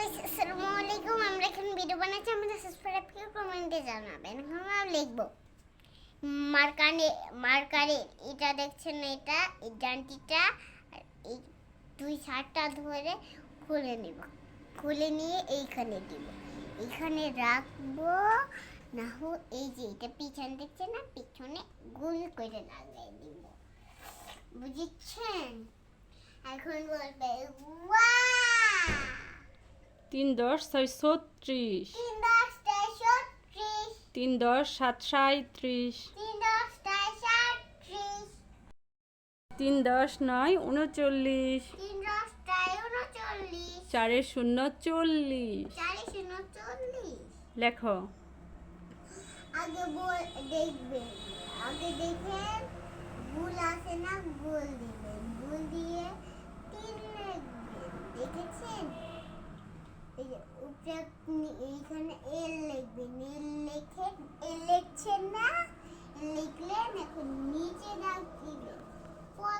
Guys, আসসালামু আলাইকুম। আমরা এখন ভিডিও বানাচ্ছি, আমাদের সাবস্ক্রাইব করে কমেন্টে জানাবেন। আমরা লিখব মার্কারে এটা দেখছেন, এটা এই ডান্টিটা এই দুই সারটা ধরে খুলে নিব। খুলে নিয়ে এইখানে দিব, এইখানে রাখবো। না হো এই যে এটা পিছনে দেখছেন না, পিছনে গোল করে লাগিয়ে দিব। বুঝছেন? এখন বলবে ওয়াও। 3 10 6 36 3 10 7 37 3 10 9 39 4 0 40 লেখো। আগে দেখবেন, আগে দেখেন গুল আছে না, গুল দিবেন, গুল দিয়ে 3 লিখবেন। দেখেছেন? এই যে উপরে এইখানে এল লিখবেন, এল লিখে এল লিখছেন না, লিখলেন। এখন নিচে দাগ দিবেন,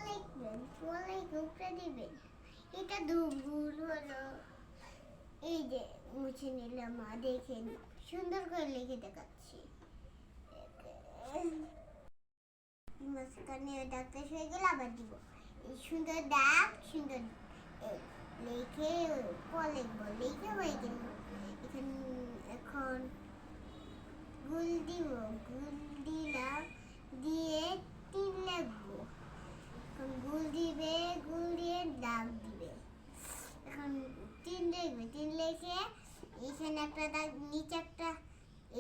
লিখবেন, লিখে উপরে দিবেন। এটা ভুল হলো। এই যে মুছে নিলাম। দেখেন সুন্দর করে লিখে দেখাচ্ছি। মাঝখানে দাগটা হয়ে গেলে আবার দিব এই সুন্দর দাগ, সুন্দর লিখে লিখবো, লিখে হয়ে গেল। এখানে এখন গুল দিব, গুল দিলাম, দিয়ে 3 লিখবো। এখন গুল দিবে, গুল দিয়ে দাগ দিবে। এখন 3 লিখবে, 3 লিখে এখানে একটা দাগ, নিচে একটা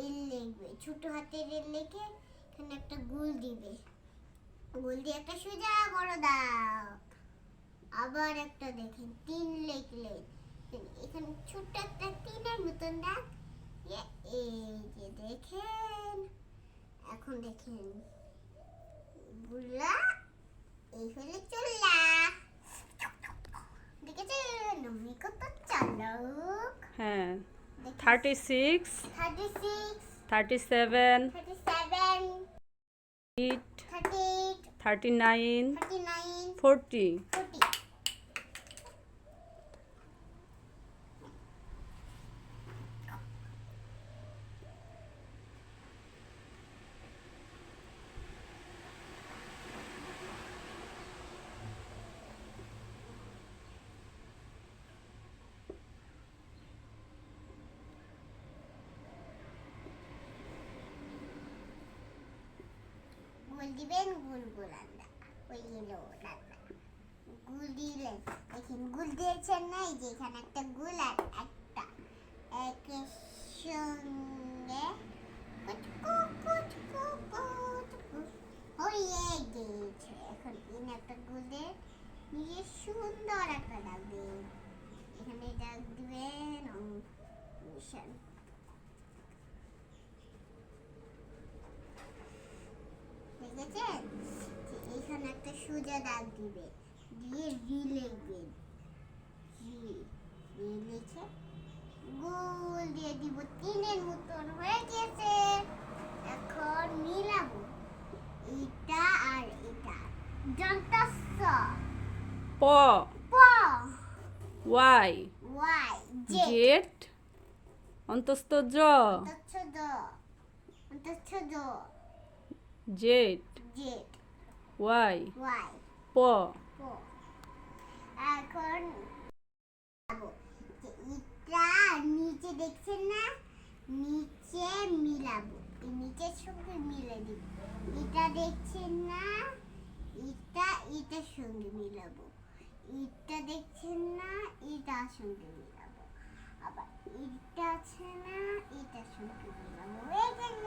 এল লিখবে, ছোট হাতের এল লিখে এখানে একটা গুল দিবে। গুল দিয়ে একটা সোজা বড় দাগ, আবার একটা দেখেন 3 লিখলে এখানে ছোট্ট একটা 3-এর মতন দাগ। এই যে দেখেন, এখন দেখেন বুলা এই হলে চুল্লা। দেখেছেন আমি কত চালাক? হ্যাঁ 36 36 37 37 8 38 39 39 40 40। গুল দিবেন, গুল গুল আন্দা হয়ে গেল রান্না। গুল দিলেন, দেখেন গুল দিয়েছেন না, এই যে এখানে একটা গুল আর একটা একের সঙ্গে কুচকু কুচকু কুচকু হয়ে গেছে। এখন ইন একটা গুল দিয়ে নিজে সুন্দর একটা দাগ দিবেন, এখানে দাগ দিবেন মিশন। দেখেছেন? এখানে একটা সোজা দাগ দিবে, দিয়ে রি লিখবেন, রি লিখে গোল দিয়ে দিব। 3-এর মতন হয়ে গেছে। এখন মিলাবো এটা আর এটা। যন্ত্রস্ব প প ওয়াই ওয়াই জেড অন্তস্থ জ অন্তচ্ছদ অন্তচ্ছদ জেড জেড ওয়াই ওয়াই প প। এখন এটা নিচে দেখছেন না, নিচে মিলাবো, এই নিচের সঙ্গে মিলে দিব। এটা দেখছেন না, এটা এটার সঙ্গে মিলাবো। এটা দেখছেন না, এটার সঙ্গে মিলাবো। আবার এটা আছে না, এটার সঙ্গে মিলাবো। হয়ে গেল।